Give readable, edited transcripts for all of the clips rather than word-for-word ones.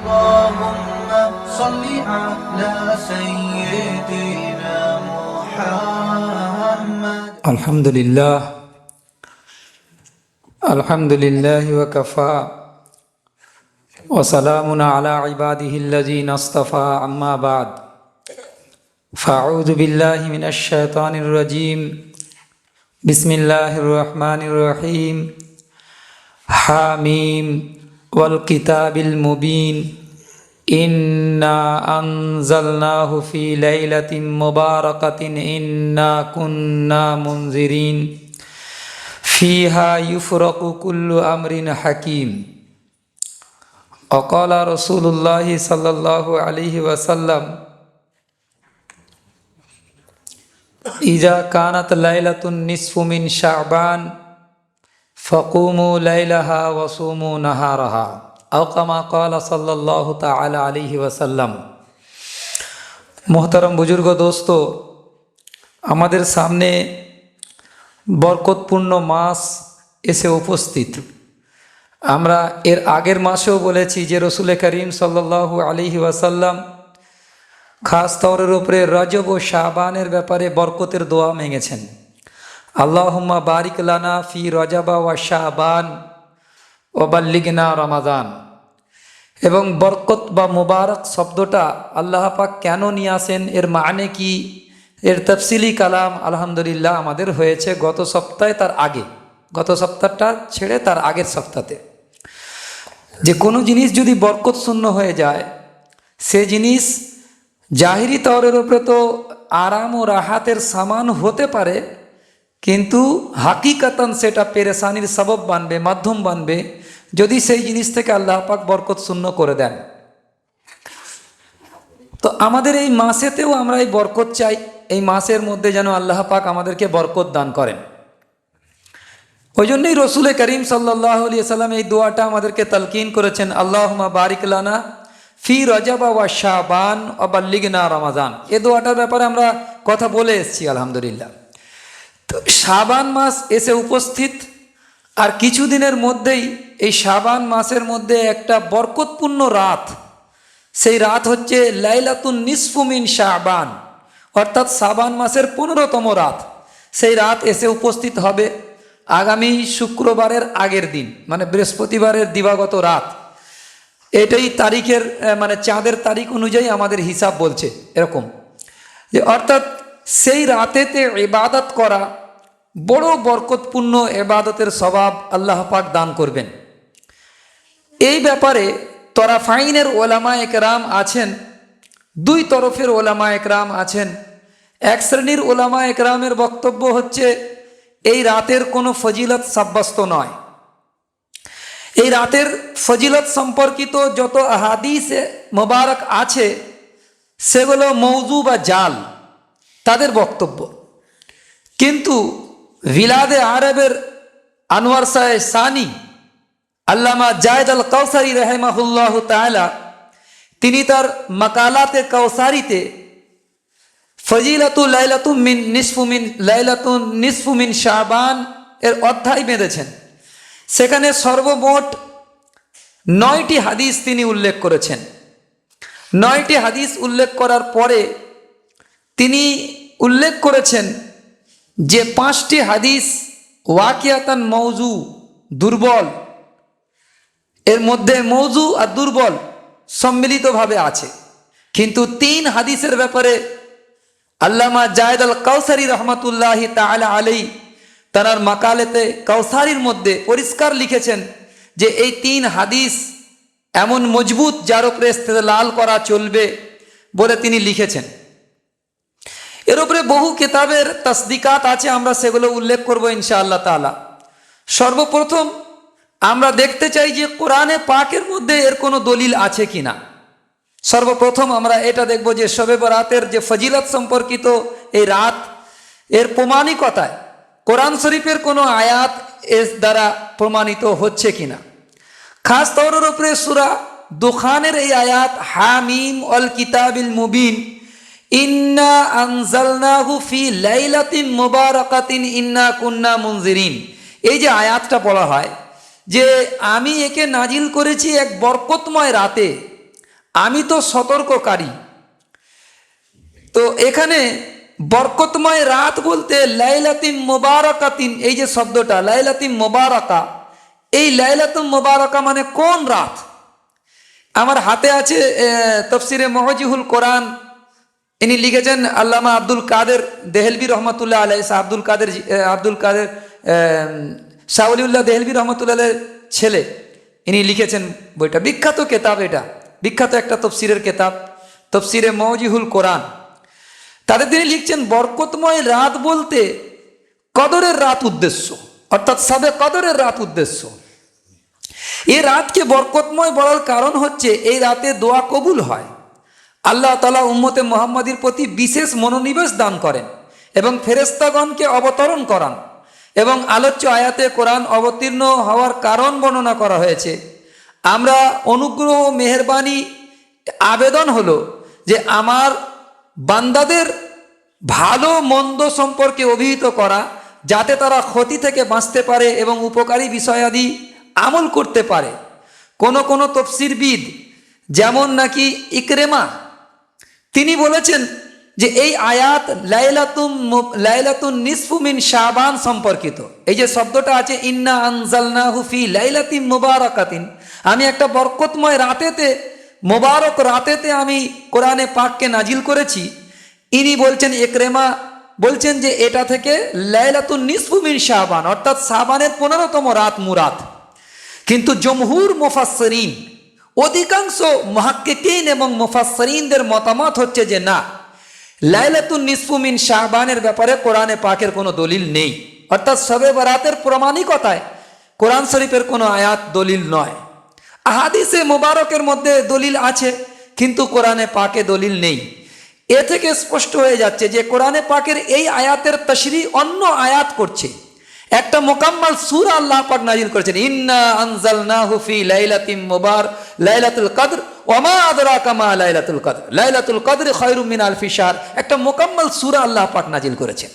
اللهم صل على سيدنا محمد. الحمد لله وكفى وسلام على عباده الذين اصطفى. أما بعد، فأعوذ بالله من الشيطان الرجيم. بسم الله الرحمن الرحيم. حاميم والكتاب المبين. إنا أنزلناه في ليلة مباركة إنا كنا منذرين فيها يفرق كل أمر حكيم. وقال رسول الله صلى الله عليه وسلم: إذا كانت ليلة النصف من شعبان فقوموا ليلها وصوموا نهارها أو كما قال صلى الله تعالى عليه وسلم. মোহতারাম বুজুর্গ দোস্ত, আমাদের সামনে বরকতপূর্ণ মাস এসে উপস্থিত। আমরা এর আগের মাসেও বলেছি যে রসুল করিম সাল্লাল্লাহু আলাইহি ওয়াসাল্লাম খাস তওরের উপরে রজব ও শাবানের ব্যাপারে বরকতের দোয়া মেঙেছেন। আল্লাহুম্মা বারিক লানা ফি রজবা ওয়া শাবান ওয়া বাল্লিগনা রমাদান। এবং বরকত বা মুবারক শব্দটা আল্লাহ পাক কেন নিয়ে আসেন, এর মানে কি, এর তফসিলি কালাম আলহামদুলিল্লাহ আমাদের হয়েছে গত সপ্তাহে, গত সপ্তাহটা ছেড়ে তার আগের সপ্তাহে। যে কোনো জিনিস যদি বরকত শূন্য হয়ে যায়, সে জিনিস জাহিরি তওরের উপরে তো আরাম ও রাহাতের সামান হতে পারে, কিন্তু হাকিকাতান সেটা পেরেশানির সবব বানবে, মাধ্যম বানবে, যদি সেই জিনিস থেকে আল্লাহ পাক বরকত শূন্য করে দেন। তো আমাদের এই মাসেতেও আমরা এই বরকত চাই, এই মাসের মধ্যে যেন আল্লাহ পাক আমাদেরকে বরকত দান করেন। ওই জন্যই রসুল করিম সাল্লাল্লাহু আলাইহি সাল্লাম এই দোয়াটা আমাদেরকে তালকিন করেছেন, আল্লাহুম্মা বারিক লানা ফি রজবা ওয়া শাবান ওয়া বাল্লিগনা রমাদান। এই দোয়াটার ব্যাপারে আমরা কথা বলে এসেছি আলহামদুলিল্লাহ। তো শাবান মাস এসে উপস্থিত, আর কিছুদিনের মধ্যেই এই শাবান মাসের মধ্যে একটা বরকতপূর্ণ রাত, সেই রাত হচ্ছে লাইলাতুন নিসফু মিন শাবান, অর্থাৎ শাবান মাসের 15তম রাত। সেই রাত এসে উপস্থিত হবে আগামী শুক্রবারের আগের দিন, মানে বৃহস্পতিবারের দিবাগত রাত। এটাই তারিখের মানে চাঁদের তারিখ অনুযায়ী আমাদের হিসাব বলছে এরকম, যে অর্থাৎ সেই রাতেতে ইবাদত করা বড় বরকতপূর্ণ ইবাদতের সওয়াব আল্লাহ পাক দান করবেন। এই ব্যাপারে তরাফাইনের ওলামা একরাম আছেন, দুই তরফের ওলামা একরাম আছেন। এক শ্রেণীর ওলামা একরামের বক্তব্য হচ্ছে এই রাতের কোনো ফজিলত সাব্যস্ত নয়। এই রাতের ফজিলত সম্পর্কিত যত আহাদিসে মোবারক আছে সেগুলো মৌজু বা জাল, তাদের বক্তব্য। কিন্তু বিলাদে আরবের আনোয়ার শাহ সানি আল্লামা জায়েদ আল কাউসারি রাহিমাহুল্লাহ তাআলা, তিনি তার মাকালাতে কাউসারিতে ফজিলাতুল লাইলাতুন নিসফু মিন শাবান এর অধ্যায় বেঁধেছেন। সেখানে সর্বমোট 9টি হাদিস তিনি উল্লেখ করেছেন। 9টি হাদিস উল্লেখ করার পরে তিনি উল্লেখ করেছেন যে 5টি হাদিস ওয়াকিয়াতান মৌজু, দুর্বল। এর মধ্যে মৌজু আর দুর্বল সম্মিলিতভাবে আছে। কিন্তু 3 হাদিসের ব্যাপারে আল্লামা জায়েদ আল কাউসারি রহমাতুল্লাহি তাআলা আলাইহি তার মাকালেতে কাউসারির মধ্যে পরিষ্কার লিখেছেন যে এই 3 হাদিস এমন মজবুত যার উপরে ইস্তেদলাল করা চলবে বলে তিনি লিখেছেন। এর উপরে বহু কিতাবের তাসদিকাত আছে, আমরা সেগুলো উল্লেখ করব ইনশাআল্লাহ তাআলা। সর্বপ্রথম আমরা দেখতে চাই যে কোরআনে পাকের মধ্যে এর কোনো দলিল আছে কিনা। সর্বপ্রথম আমরা এটা দেখব যে শবে বরাতের যে ফজিলত সম্পর্কিত এই রাত, এর প্রমাণিকতায় কোরআন শরীফের কোনো আয়াত এর দ্বারা প্রমাণিত হচ্ছে কিনা। খাস তওরের উপরে সূরা দুখানের এই আয়াত, হামিম ওয়াল কিতাবিল মুবিন, ইন্না আনজালনাহু ফি লাইলাতিন মুবারাকাতিন ইন্না কুন্না মুনজিরিন, এই যে আয়াতটা বলা হয় যে আমি একে নাজিল করেছি এক বরকতময় রাতে, আমি তো সতর্ককারী। তো এখানে বরকতময় রাত বলতে লাইলাতুম মুবারাকাতিন, এই যে শব্দটা লাইলাতুম মুবারাকা, এই লাইলাতুম মুবারাকা মানে কোন রাত? আমার হাতে আছে তাফসিরে মুআজিজুল কোরআন, ইনি লিখেছেন আল্লামা আব্দুল কাদের দেহলভী রহমতুল্লাহ আলাইহি। আব্দুল কাদের শাহ ওলিউল্লাহ দেহলভী রহমতুল্লাহ ছেলে, ইনি লিখেছেন বইটা, বিখ্যাত কেতাব, এটা বিখ্যাত একটা তফসিরের কেতাব, তফসিরে মুআজিজুল কোরআন। তাদের তিনি লিখছেন বরকতময় রাত বলতে কদরের রাত উদ্দেশ্য, অর্থাৎ সবে কদরের রাত উদ্দেশ্য। এই রাতকে বরকতময় বলার কারণ হচ্ছে এই রাতে দোয়া কবুল হয়, আল্লাহ তাআলা উম্মতে মুহাম্মাদির প্রতি বিশেষ মনোনিবেশ দান করেন এবং ফেরেশতাগণকে অবতরণ করান, এবং আলোচ্য আয়াতে কোরআন অবতীর্ণ হওয়ার কারণ বর্ণনা করা হয়েছে। আমরা অনুগ্রহ মেহেরবানি আবেদন হলো যে আমার বান্দাদের ভালো মন্দ সম্পর্কে অভিহিত করা, যাতে তারা ক্ষতি থেকে বাঁচতে পারে এবং উপকারী বিষয়াদি আমল করতে পারে। কোন তফসিরবিদ যেমন নাকি ইকরেমা, তিনি বলেছেন যে এই আয়াত লাইলাতুন নিসফু মিন শাবান সম্পর্কিত। এই যে শব্দটা আছে ইন্না আনজালনাহু ফি লাইলাতিন মুবারাকাতিন, আমি একটা বরকতময় রাতেতে, মোবারক রাতেতে আমি কোরআনে পাককে নাজিল করেছি। ইনি বলছেন, ইকরেমা বলছেন যে এটা থেকে লাইলাতুন নিসফু মিন শাবান, অর্থাৎ শাবানের 15তম রাত মুরাদ। কিন্তু জমহুর মুফাসসিরিন, অধিকাংশ মুহাক্কিকিন এবং মুফাসসিরিনদের মতামত হচ্ছে যে না, লাইলাতুন নিসফু মিন শাবানের ব্যাপারে কোরআনে পাকের কোনো দলিল নেই, অর্থাৎ শবে বরাতের প্রমাণিকতায় কোরআন শরীফের কোনো আয়াত দলিল নয়। আহাদিসে মুবারকের মধ্যে দলিল আছে, কিন্তু কোরআনে পাকে দলিল নেই। এ থেকে স্পষ্ট হয়ে যাচ্ছে যে কোরআনে পাকের এই আয়াতের তাশরিহ অন্য আয়াত করছে। একটা মোকাম্মল সূরা আল্লাহ পাক নাজিল করেছেন, ইন্না আনজালনাহু ফি লাইলাতুল কদর ওয়া মা আদরাকা মা লাইলাতুল কদর খায়রুম মিন আলফি শাহর। একটা মোকাম্মল সূরা আল্লাহ পাক নাজিল করেছেন,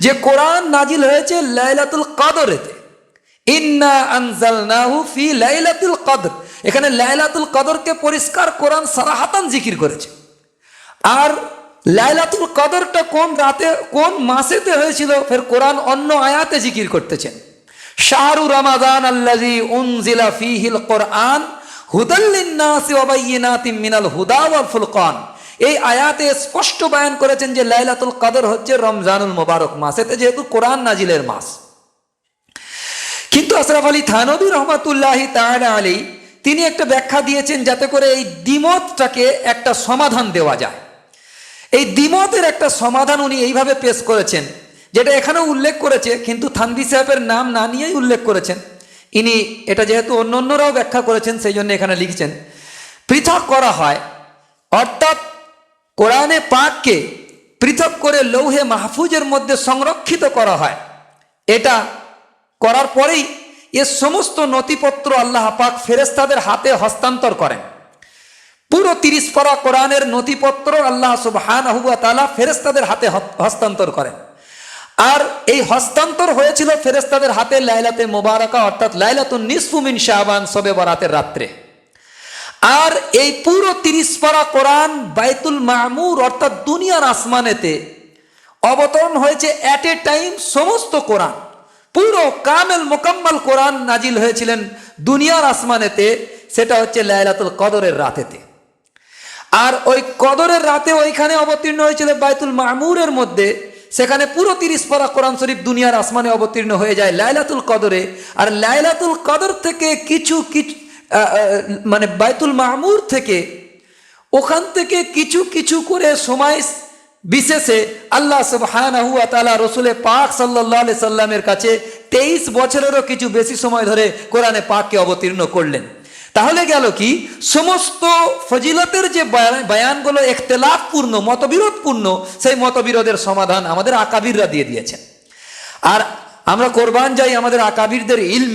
যে কোরআন নাজিল হয়েছে লাইলাতুল কদরেতে। ইন্না আনজালনাহু ফি লাইলাতুল কদর, এখানে লাইলাতুল কদরকে পরিষ্কার কোরআন সারাহাতান জিকির করেছে। আর লাইলাতুল কদরটা কোন রাতে কোন মাসেতে হয়েছিল, ফের কোরআন অন্য আয়াতে জিকির করতেছেন, শাহরু রমাদান আল্লাযী উনজিলা ফীহিল কোরআন হুদাল লিন-নাসি ওয়া বাইয়িনাতিম মিনাল হুদা ওয়াল ফুরকান। এই আয়াতে স্পষ্ট বয়ান করেছেন যে লাইলাতুল কদর হচ্ছে রমজানুল মুবারক মাস, এতে যেহেতু কোরআন নাজিলের মাস। কিন্তু আশরাফ আলী থানভী রহমাতুল্লাহি তাআলা আলাইহি তিনি একটা ব্যাখ্যা দিয়েছেন, যাতে করে এই দ্বিমতটাকে একটা সমাধান দেওয়া যায়। এই দ্বিমতের একটা সমাধান উনি এইভাবে পেশ করেছেন, যেটা এখানেও উল্লেখ করেছে, কিন্তু থানভী সাহেবের নাম না নিয়েই উল্লেখ করেছেন। ইনি এটা যেহেতু অন্যরাও ব্যাখ্যা করেছেন, সেই জন্য এখানে লিখছেন, পৃথক করা হয়, অর্থাৎ কোরআনে পাককে পৃথক করে লৌহে মাহফুজের মধ্যে সংরক্ষিত করা হয়। এটা করার পরেই এ সমস্ত নথিপত্র আল্লাহ পাক ফেরেশতাদের হাতে হস্তান্তর করেন। পুরো 30 পারা কোরআনের নথিপত্র আল্লাহ সুবহানাহু ওয়া তাআলা ফেরেশতাদের হাতে হস্তান্তর করেন। আর এই হস্তান্তর হয়েছিল ফেরেশতাদের হাতে লাইলাতে মুবারাকা, অর্থাৎ লাইলাতুন নিসফু মিন শাবান, শবে বরাতের রাত্রে। আর এই পুরো 30 পারা কোরআন বাইতুল মামুর, অর্থাৎ দুনিয়ার আসমানেতে অবতরণ হয়েছে এট এ টাইম। সমস্ত কোরআন, পুরো কামেল মোকাম্মল কোরআন নাজিল হয়েছিলেন দুনিয়ার আসমানেতে, সেটা হচ্ছে লাইলাতুল কদরের রাতেতে। আর ওই কদরের রাতে ওইখানে অবতীর্ণ হয়েছিল বাইতুল মামুরের মধ্যে, সেখানে পুরো 30 পারা কোরআন শরীফ দুনিয়ার আসমানে অবতীর্ণ হয়ে যায় লাইলাতুল কদরে। আর লাইলাতুল কদর থেকে কিছু মানে বাইতুল মামুর থেকে, ওখান থেকে কিছু করে সময় বিশেষে আল্লাহ সুবহানাহু ওয়া তাআলা রসুলে পাক সাল্লাল্লাহু আলাইহি সাল্লামের কাছে 23 বছরেরও কিছু বেশি সময় ধরে কোরআনে পাককে অবতীর্ণ করলেন। তাহলে গেল কি, সমস্ত ফজিলতের যে বয়ানগুলো ইখতিলাফপূর্ণ, মতবিরোধপূর্ণ, সেই মতবিরোধের সমাধান আমাদের আকাবিররা দিয়ে দিয়েছেন। আর আমরা কোরবান যাই, আমাদের আকাবিরদের ইলম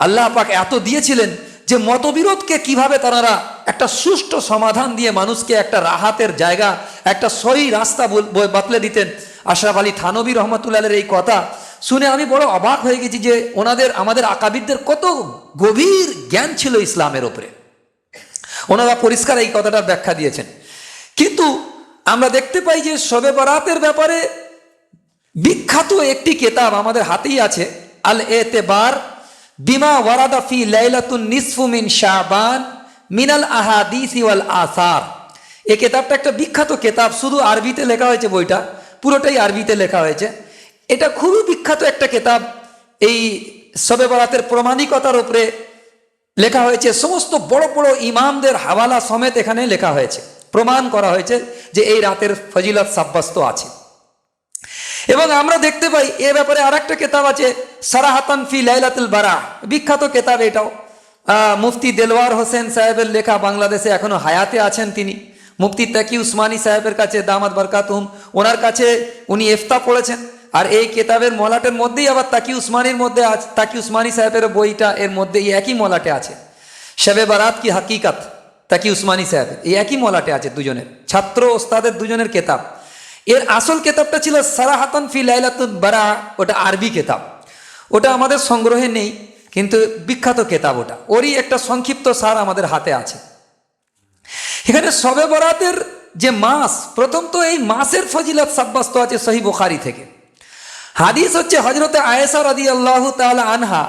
আল্লাহ পাক এত দিয়েছিলেন যে মতবিরোধকে কিভাবে তারা একটা সুষ্ঠু সমাধান দিয়ে মানুষকে একটা রাহাতের জায়গা, একটা সহি রাস্তা বাতলে দিতেন। আশরাফ আলী থানভী রহমতুল্লাহের এই কথা শুনে আমি বড় অবাক হয়ে গেছি যে আমাদের আকাবিরদের কত গভীর জ্ঞান ছিল ইসলামের ওপরে, ওনারা পরিষ্কার এই কথাটার ব্যাখ্যা দিয়েছেন। কিন্তু আমরা দেখতে পাই যে শবে বরাতের ব্যাপারে বিখ্যাত একটি কেতাব আমাদের হাতেই আছে, আল এতেবার বিমা ওয়ারাদা ফি লাইলাতুন নিসফু মিন শাবান মিনাল আহাদিস ওয়াল আসার। এই কেতাবটা একটা বিখ্যাত কেতাব, শুধু আরবিতে লেখা হয়েছে, বইটা পুরোটাই আরবিতে লেখা হয়েছে। এটা খুবই বিখ্যাত একটা কেতাব, এই শবে বরাতের প্রমাণিকতার উপরে লেখা হয়েছে। সমস্ত বড় বড় ইমামদের হাওয়ালা সমেত এখানে লেখা হয়েছে, প্রমাণ করা হয়েছে যে এই রাতের ফজিলত সাব্যস্ত আছে। এবং আমরা দেখতে পাই এ ব্যাপারে আর একটা কেতাব আছে, সারাহাতান ফি লাইলাতুল বারা, বিখ্যাত কেতাব এটাও। মুফতি দেলওয়ার হোসেন সাহেবের লেখা, বাংলাদেশে এখনো হায়াতে আছেন তিনি। মুফতি তাকি উসমানী সাহেবের কাছে দামাত বরকাতুহুম, ওনার কাছে উনি ইফতা পড়েছেন। আর এই কেতাবের মলাটের মধ্যেই আবার তাকি উসমানীর মধ্যে আছে, তাকি উসমানী সাহেবের বইটা এর মধ্যে এই একই মলাটে আছে। শবে বারাত কি হাকিকত তাকি উসমানী সাহেবের এই একই মলাটে আছে, দুজনের ছাত্র ওস্তাদের দুজনের কেতাব। এর আসল কেতাবটা ছিল সারাহাতান ফি লাইলাতুল বারা, ওটা আরবি কেতাব, ওটা আমাদের সংগ্রহে নেই, কিন্তু বিখ্যাত কেতাব ওটা। ওরই একটা সংক্ষিপ্ত সার আমাদের হাতে আছে। এখানে শবে বরাতের যে মাস, প্রথম তো এই মাসের ফজিলত সাব্যস্ত আছে সহিহ বুখারী থেকে। হাদিস হচ্ছে হযরতে আয়েশা রাদিয়াল্লাহু তাআলা আনহা,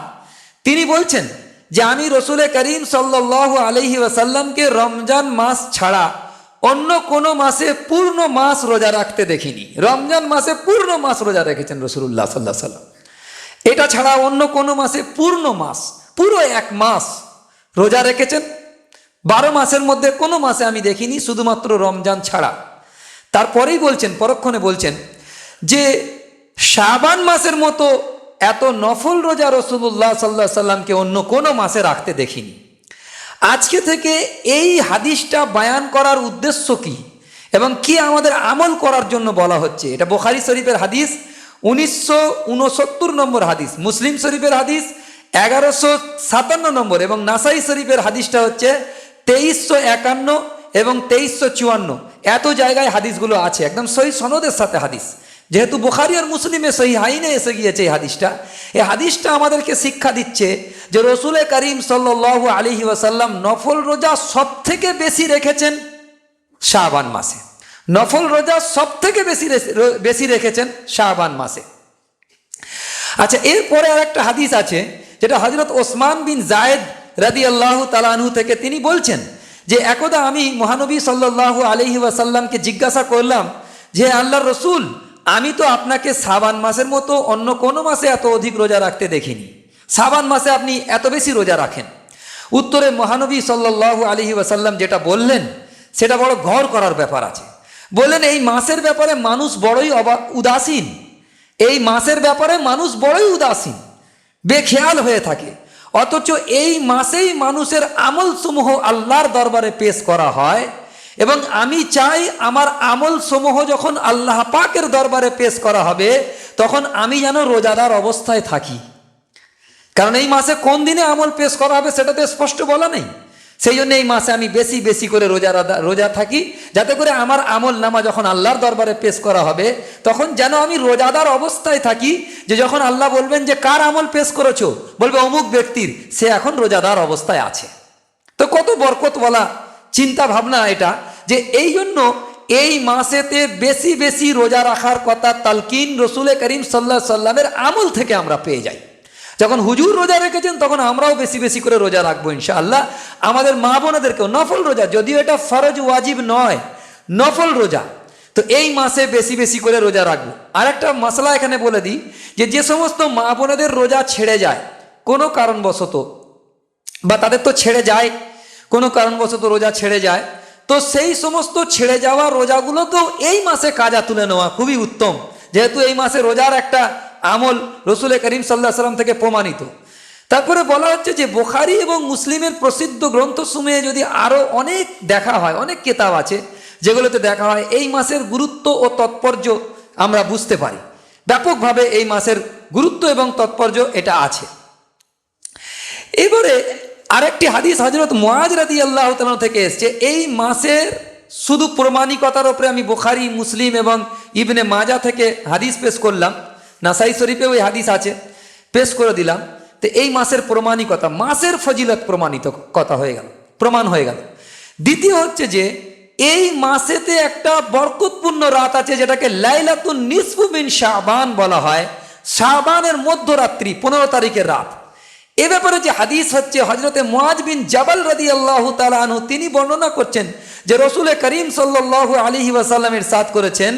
তিনি বলছেন যে আমি রসুলে করিম সাল্লাল্লাহু আলাইহি ওয়াসাল্লামকে রমজান মাস ছাড়া অন্য কোনো মাসে পূর্ণ মাস রোজা রাখতে দেখিনি। রমজান মাসে পূর্ণ মাস রোজা রেখেছেন রাসূলুল্লাহ সাল্লাল্লাহু আলাইহি ওয়াসাল্লাম। এটা ছাড়া অন্য কোনো মাসে পূর্ণ মাস, পুরো এক মাস রোজা রেখেছেন। 12 মাসের মধ্যে কোনো মাসে আমি দেখিনি, শুধুমাত্র রমজান ছাড়া। তারপরেই বলছেন, পরক্ষণে বলছেন যে শাবান মাসের মতো এত নফল রোজা রাসূলুল্লাহ সাল্লাল্লাহু আলাইহি সাল্লামকে অন্য কোনো মাসে রাখতে দেখিনি। আজকে থেকে এই হাদিসটা বায়ান করার উদ্দেশ্য কি এবং কি আমাদের আমল করার জন্য বলা হচ্ছে, এটা বুখারী শরীফের হাদিস 1969 নম্বর হাদিস, মুসলিম শরীফের হাদিস 1157 নম্বর, এবং নাসাই শরীফের হাদিসটা হচ্ছে 2351 এবং 2354। এত জায়গায় হাদিসগুলো আছে, একদম সহি সনদের সাথে হাদিস। যেহেতু বুখারী আর মুসলিমে সহিহাইনে এসে গিয়েছে এই হাদিসটা আমাদেরকে শিক্ষা দিচ্ছে যে রসুল করিম সাল্লাল্লাহু আলাইহি ওয়াসাল্লাম নফল রোজা সব থেকে বেশি রেখেছেন শাবান মাসে। নফল রোজা সব থেকে বেশি রেখেছেন শাবান মাসে। আচ্ছা, এরপরে আর একটা হাদিস আছে যেটা হযরত ওসমান বিন জায়েদ রাদিয়াল্লাহু তাআলা আনহু থেকে, তিনি বলছেন যে একদা আমি মহানবী সাল্লাল্লাহু আলাইহি ওয়াসাল্লামকে জিজ্ঞাসা করলাম যে আল্লাহর রসুল, আমি তো আপনাকে শাবান মাসের মতো অন্য কোনো মাসে এত অধিক রোজা রাখতে দেখিনি, শাবান মাসে আপনি এত বেশি রোজা রাখেন। উত্তরে মহানবী সাল্লাল্লাহু আলাইহি ওয়াসাল্লাম যেটা বললেন সেটা বড় ঘর করার ব্যাপার আছে। বললেন এই মাসের ব্যাপারে মানুষ বড়ই উদাসীন, এই মাসের ব্যাপারে মানুষ বড়ই উদাসীন, বেখেয়াল হয়ে থাকে। অথচ এই মাসেই মানুষের আমল সমূহ আল্লাহর দরবারে পেশ করা হয়, এবং আমি চাই আমার আমল সমূহ যখন আল্লাহ পাকের দরবারে পেশ করা হবে তখন আমি যেন রোজাদার অবস্থায় থাকি। কারণ এই মাসে কোন দিনে আমল পেশ করা হবে সেটা তো স্পষ্ট বলা নেই। সেই জন্য এই মাসে আমি বেশি বেশি করে রোজা থাকি, যাতে করে আমার আমল নামা যখন আল্লাহর দরবারে পেশ করা হবে তখন যেন আমি রোজাদার অবস্থায় থাকি, যে যখন আল্লাহ বলবেন যে কার আমল পেশ করেছো, বলবে অমুক ব্যক্তির, সে এখন রোজাদার অবস্থায় আছে। তো কত বরকত বলা চিন্তা ভাবনা এটা, যে এই জন্য এই মাসেতে বেশি বেশি রোজা রাখার কথা তালকিন রসুল করিম সাল্লাল্লাহু আলাইহি সাল্লামের আমল থেকে আমরা পেয়ে যাই। যখন হুজুর রোজা রেখেছেন তখন আমরাও বেশি বেশি করে রোজা রাখবো ইনশাআল্লাহ। আমাদের মা বোনেদেরকেও নফল রোজা, যদিও এটা ফরজ ওয়াজিব নয়, নফল রোজা, তো এই মাসে বেশি বেশি করে রোজা রাখবো। আর একটা মশলা এখানে বলে দিই, যে সমস্ত মা বোনেদের রোজা ছেড়ে যায় কোনো কারণবশত, বা তাদের তো ছেড়ে যায় কোনো কারণবশত রোজা ছেড়ে যায়, তো সেই সমস্ত ছেড়ে যাওয়া রোজাগুলোকেও এই মাসে কাজা তুলে নেওয়া খুবই উত্তম, যেহেতু এই মাসে রোজার একটা আমল রসুল করিম সাল্লাল্লাহু আলাইহি সাল্লাম থেকে প্রমাণিত। তারপরে বলা হচ্ছে যে বুখারী এবং মুসলিমের প্রসিদ্ধ গ্রন্থসমূহে যদি আরও অনেক দেখা হয়, অনেক কেতাব আছে যেগুলোতে দেখা হয় এই মাসের গুরুত্ব ও তাৎপর্য আমরা বুঝতে পারি। ব্যাপকভাবে এই মাসের গুরুত্ব এবং তাৎপর্য এটা আছে। এবারে আরেকটি হাদিস হযরত মুআয রাদিয়াল্লাহু তাআলা থেকে এসেছে। এই মাসের শুধু প্রমাণিকতার উপরে আমি বুখারী, মুসলিম এবং ইবনে মাজা থেকে হাদিস পেশ করলাম, নাসাই শরীফে ওই হাদিস আছে, পেশ করে দিলাম। তো এই মাসের প্রমাণিকতা, মাসের ফজিলত প্রমাণিত কথা হয়ে গেল, প্রমাণ হয়ে গেল। দ্বিতীয় হচ্ছে যে এই মাসেতে একটা বরকতপূর্ণ রাত আছে যেটাকে লাইলাতুন নিসফু মিন শাবান বলা হয়, শাবানের মধ্যরাত্রি 15 তারিখের রাত। এ ব্যাপারে যে হাদিস হচ্ছে হজরতে মুআজ বিন জাবাল রাদিয়াল্লাহু তাআলা আনহু তিনি বর্ণনা করছেন যে রসুল করিম সাল্লাল্লাহু আলাইহি ওয়াসাল্লাম ইরশাদ করেছেন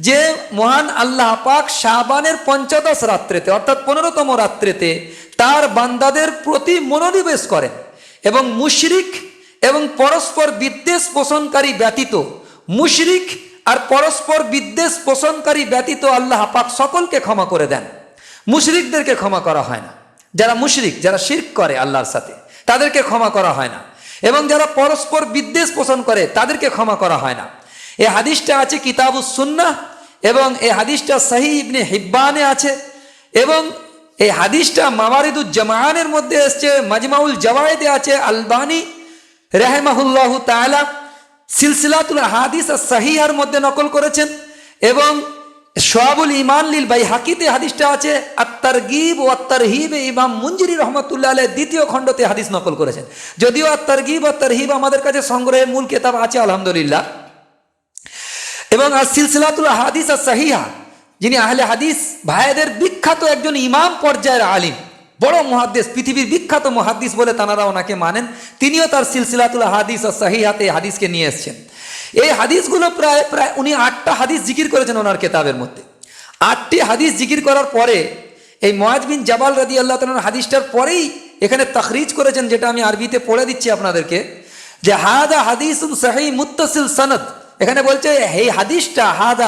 যে মহান আল্লাহ পাক শাবানের 15 রাত্রিতে অর্থাৎ 15তম রাত্রিতে তার বান্দাদের প্রতি মনোনিবেশ করেন এবং মুশরিক এবং পরস্পর বিদ্বেষ পোষণকারী ব্যতীত, মুশরিক আর পরস্পর বিদ্বেষ পোষণকারী ব্যতীত আল্লাহ পাক সকলকে ক্ষমা করে দেন। মুশরিকদেরকে ক্ষমা করা হয় না, যারা মুশরিক, যারা শিরক করে আল্লাহর সাথে তাদেরকে ক্ষমা করা হয় না, এবং যারা পরস্পর বিদ্বেষ পোষণ করে তাদেরকে ক্ষমা করা হয় না। এই হাদিসটা আছে কিতাবুস সুন্নাহ এবং এই হাদিসটা সহিহ ইবনে হিব্বানে আছে এবং এই হাদিসটা মাওয়ারিদুজ জামানের মধ্যে এসছে, মাজমাউল জাওয়ায়েদে আছে। আলবানী রাহিমাহুল্লাহু তাআলা সিলসিলাতুল আহাদিস আস-সহিহার মধ্যে নকল করেছেন এবং শুআবুল ঈমান লিল বাইহাকিতে হাদিসটা আছে। আত-তারগীব ওয়া আত-তারহিব ইমাম মুনজিরি রাহমাতুল্লাহ আলাইহি দ্বিতীয় খণ্ডতে হাদিস নকল করেছেন। যদিও আত-তারগীব ওয়া আত-তারহিব আমাদের কাছে সংগ্রহে মূল কিতাব আছে আলহামদুলিল্লাহ। এবং আর সিলসিলাতুল আহাদিস আস-সহিহা, যিনি আহলে হাদিস ভাইদের বিখ্যাত একজন ইমাম পর্যায়ের আলিম, বড় মুহাদ্দিস, পৃথিবীর বিখ্যাত মুহাদ্দিস বলে তানারা ওনাকে মানেন, তিনিও তার সিলসিলাতুল আহাদিস আস-সহিহাতে হাদিসকে নিয়ে এসেছেন। এই হাদিসগুলো প্রায় উনি 8টা হাদিস জিকির করেছেন ওনার কিতাবের মধ্যে। 8টি হাদিস জিকির করার পরে এই মুআজ বিন জাবাল রাদিয়াল্লাহু তাআলার হাদিসটার পরেই এখানে তাখরিজ করেছেন, যেটা আমি আরবিতে পড়ে দিচ্ছি আপনাদেরকে, যে হাদা হাদিসুন সহিহ মুত্তাসিল সনদ। এখানে বলছে এই হাদিসটা হাদা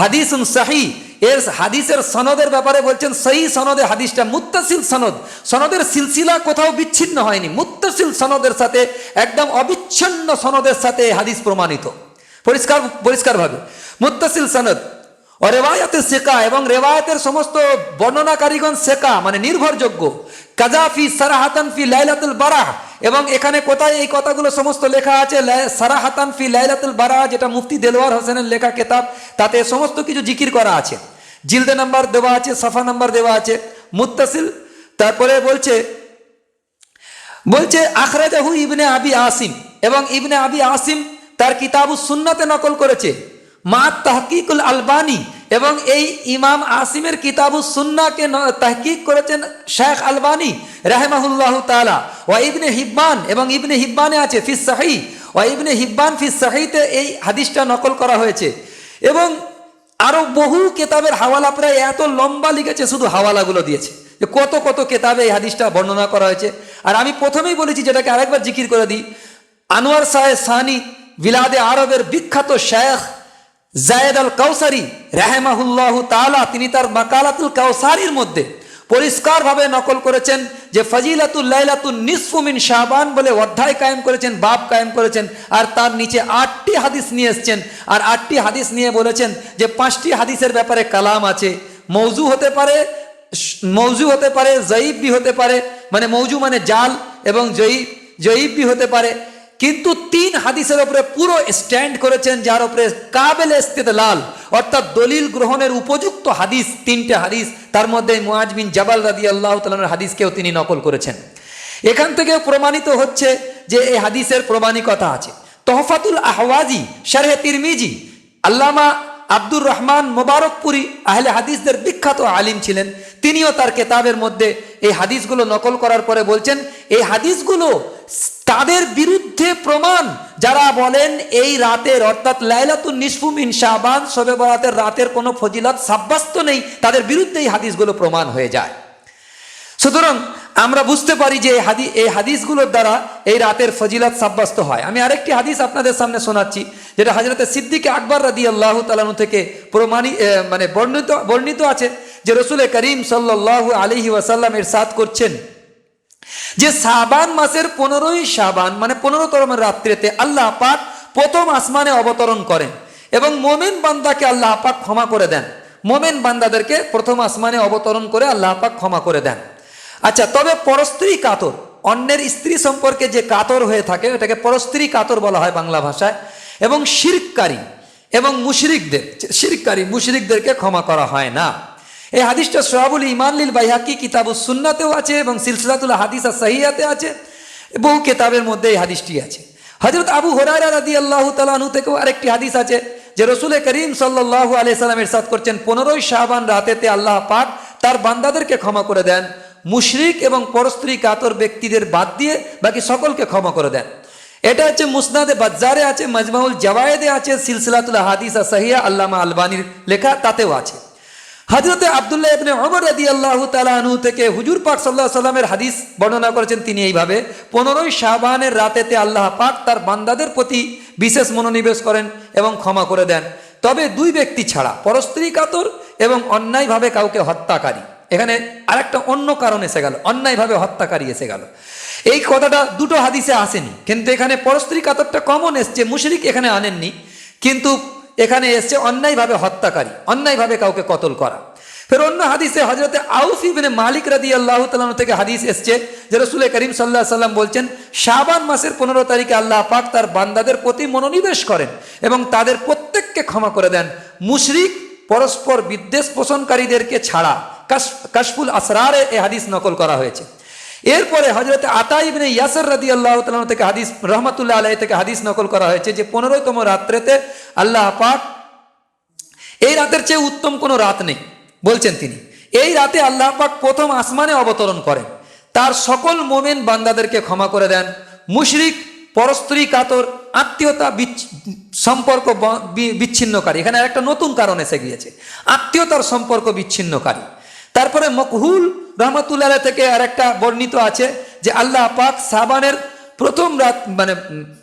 হাদিসুন সহিহ, এর হাদিসের সনদের ব্যাপারে বলছেন সহিহ সনদে হাদিসটা, মুত্তাসিল সনদ, সনদের সিলসিলা কোথাও বিচ্ছিন্ন হয়নি, মুত্তাসিল সনদের সাথে একদম অবিচ্ছিন্ন সনদের সাথে হাদিস প্রমাণিত পরিষ্কারভাবে মুত্তাসিল সনদ। ও রেওয়ায়াতের সেকা, এবং রেওয়ায়াতের সমস্ত বর্ণনাকারীগণ সেকা মানে নির্ভরযোগ্য। কাজাফি সারাহাতান ফি লাইলাতুল বারাহ, এবং এখানে কোথায় এই কথাগুলো সমস্ত লেখা আছে, সারাহাতান ফি লাইলাতুল বারাহ, যেটা মুফতি দেলোয়ার হোসেনের লেখা কিতাব, তাতে সমস্ত কিছু জিকির করা আছে, জিলদে নাম্বার দেওয়া আছে, সাফা নাম্বার দেওয়া আছে, মুত্তাসিল। তারপরে বলছে আখরাজাহু ইবনে আবি আসিম, এবং ইবনে আবি আসিম তার কিতাবুস সুন্নাতে নকল করেছে মা তাহকিকুল আলবানী, এবং এই ইমাম আসিমের কিতাবুস সুন্নাহকে তাহকিক করেছেন শেখ আলবানী রাহিমাহুল্লাহু তাআলা। ওয়া ইবনে হিব্বান, এবং ইবনে হিব্বানে আছে ফিস সহিহ, ওয়া ইবনে হিব্বান ফিস সহিহতে এই হাদিসটা নকল করা হয়েছে। এবং আরো বহু কিতাবের হাওয়ালা, প্রায় এত লম্বা লিখেছে, শুধু হাওয়ালাগুলো দিয়েছে, যে কত কত কিতাবে এই হাদিসটা বর্ণনা করা হয়েছে। আর আমি প্রথমেই বলেছি, যেটাকে আরেকবার জিকির করে দিই, আনোয়ার সাহেব সানি বিলাদে আরবের বিখ্যাত শেখ জায়েদ আল কাউসারি রাহিমাহুল্লাহু তাআলা, তিনি তার মাকালাতুল কাউসারির মধ্যে পরিষ্কারভাবে নকল করেছেন যে ফজিলাতুল লাইলাতুন নিসফু মিন শাবান বলে অধ্যায় কায়েম করেছেন, বাব কায়েম করেছেন, আর তার নিচে 8টি হাদিস নিয়ে এসছেন। আর 8টি হাদিস নিয়ে বলেছেন যে 5টি হাদিসের ব্যাপারে কালাম আছে, মৌজু হতে পারে, জয়ীফ বি হতে পারে, মানে মৌজু মানে জাল, এবং জয়ীফ বি হতে পারে, কিন্তু 3 হাদিসের উপরে পুরো স্ট্যান্ড করেছেন, যার উপরে কাবেল ইস্তেদলাল অর্থাৎ দলিল গ্রহণের উপযুক্ত হাদিস 3টে হাদিস, তার মধ্যে মুআজ বিন জাবাল রাদিয়াল্লাহু তাআলার হাদিসকেও তিনি নকল করেছেন। এখান থেকে প্রমাণিত হচ্ছে যে এই হাদিসের প্রমাণিকতা আছে। তোহফাতুল আহওয়াজি শারহে তিরমিজি, আল্লামা আব্দুর রহমান মোবারকপুরি আহলে হাদিসদের বিখ্যাত আলিম ছিলেন, তিনিও তার কিতাবের মধ্যে এই হাদিসগুলো নকল করার পরে বলছেন এই হাদিসগুলো তাদের বিরুদ্ধে প্রমাণ, যারা বলেন এই রাতের অর্থাৎ লাইলাতুন নিসফু মিন শাবান শবে বরাতের রাতের কোনো ফজিলত সাব্যস্ত নেই, তাদের বিরুদ্ধে এই হাদিসগুলো প্রমাণ হয়ে যায়। সুতরাং আমরা বুঝতে পারি যে এই হাদিসগুলোর দ্বারা এই রাতের ফজিলত সাব্যস্ত হয়। আমি আরেকটি হাদিস আপনাদের সামনে শোনাচ্ছি, যেটা হযরত সিদ্দিক আকবর রাদিয়াল্লাহু তাআলা থেকে বর্ণিত আছে যে রাসূল করিম সাল্লাল্লাহু আলাইহি ওয়াসাল্লাম ইরশাদ করছেন যে শাবান মাসের 15ই শাবান মানে 15তম রাত্রিতে আল্লাহ পাক প্রথম আসমানে অবতরণ করেন এবং মুমিন বান্দাকে আল্লাহ পাক ক্ষমা করে দেন। মুমিন বান্দাদেরকে প্রথম আসমানে অবতরণ করে আল্লাহ পাক ক্ষমা করে দেন। আচ্ছা, তবে পরস্ত্রী কাতর, অন্যের স্ত্রী সম্পর্কে যে কাতর হয়ে থাকে এটাকে পরস্ত্রী কাতর বলা হয় বাংলা ভাষায়, এবং শিরককারী এবং মুশরিকদেরকে ক্ষমা করা হয় না। এই হাদিসটা শুআবুল ঈমান লিল বাইহাকি কিতাবুস সুন্নাতেও আছে এবং সিলসিলাতুল হাদিস আস-সহিহাতে আছে, বহু কিতাবের মধ্যে এই হাদিসটি আছে। হযরত আবু হুরায়রা রাদিয়াল্লাহু তাআলা আনহু থেকেও আরেকটি হাদিস আছে যে রসুল করিম সাল্লাল্লাহু আলাইহি সাল্লাম ইরশাদ করছেন 15ই শাবান রাতেতে আল্লাহ পাক তার বান্দাদেরকে ক্ষমা করে দেন, মুশরিক এবং পরস্ত্রী কাতর ব্যক্তিদের বাদ দিয়ে বাকি সকলকে ক্ষমা করে দেন। এটা হচ্ছে মুসনাদে বাজ্জারে আছে, মাজমাউল জাওয়ায়েদে আছে, সিলসিলাতুল হাদিস সাহিহা আল্লামা আলবানির লেখা তাতেও আছে। হযরতে আব্দুল্লাহ ইবনে ওমর রাদিয়াল্লাহু তাআলা আনহু থেকে হুজুর পাক সাল্লাল্লাহু আলাইহি সাল্লামের হাদিস বর্ণনা করেছেন তিনি এইভাবে, 15ই শাবানের রাতেতে আল্লাহ পাক তার বান্দাদের প্রতি বিশেষ মনোনিবেশ করেন এবং ক্ষমা করে দেন, তবে দুই ব্যক্তি ছাড়া, পরস্ত্রী কাতর এবং অন্যায়ভাবে কাউকে হত্যাকারী। এখানে আরেকটা অন্য কারণ এসে গেল, অন্যায়ভাবে হত্যাকারী এসে গেল। এই কথাটা দুটো হাদিসে আসেনি, কিন্তু এখানে পরস্ত্রী কাতরটা কমন এসছে, মুশরিক এখানে আনেননি, কিন্তু এখানে এসছে অন্যায়ভাবে হত্যাকারী, অন্যায়ভাবে কাউকে কতল করা। ফের অন্য হাদিসে হযরতে আউফ ইবনে মালিক রাদিয়াল্লাহু তাআলা আনহু থেকে হাদিস এসছে যে রাসূল করিম সাল্লাল্লাহু আলাইহি সাল্লাম বলছেন, শাবান মাসের 15 তারিখে আল্লাহ পাক তার বান্দাদের প্রতি মনোনিবেশ করেন এবং তাদের প্রত্যেককে ক্ষমা করে দেন, মুশরিক পরস্পর বিদ্বেষ পোষণকারীদেরকে ছাড়া। কাশফুল আসরারে এই হাদিস নকল করা হয়েছে। এরপরে হযরতে আতা ইবনে ইয়াসির রাদিয়াল্লাহু তাআলা থেকে হাদিস রাহমাতুল্লাহ আলাইহি থেকে হাদিস নকল করা হয়েছে যে 15তম রাত্রেতে আল্লাহ পাক, এই রাতের চেয়ে উত্তম কোনো রাত নেই বলছেন তিনি, এই রাতে আল্লাহ পাক প্রথম আসমানে অবতরণ করেন, তার সকল মোমেন বান্দাদেরকে ক্ষমা করে দেন, মুশরিক পরস্ত্রী কাতর আত্মীয়তা সম্পর্ক বিচ্ছিন্নকারী, এখানে একটা নতুন কারণ এসে গিয়েছে, আত্মীয়তার সম্পর্ক বিচ্ছিন্নকারী। তারপরে মকহুল রহমাতুল্লাহ থেকে আর একটা বর্ণিত আছে যে আল্লাহ পাক শাবানের প্রথম রাত মানে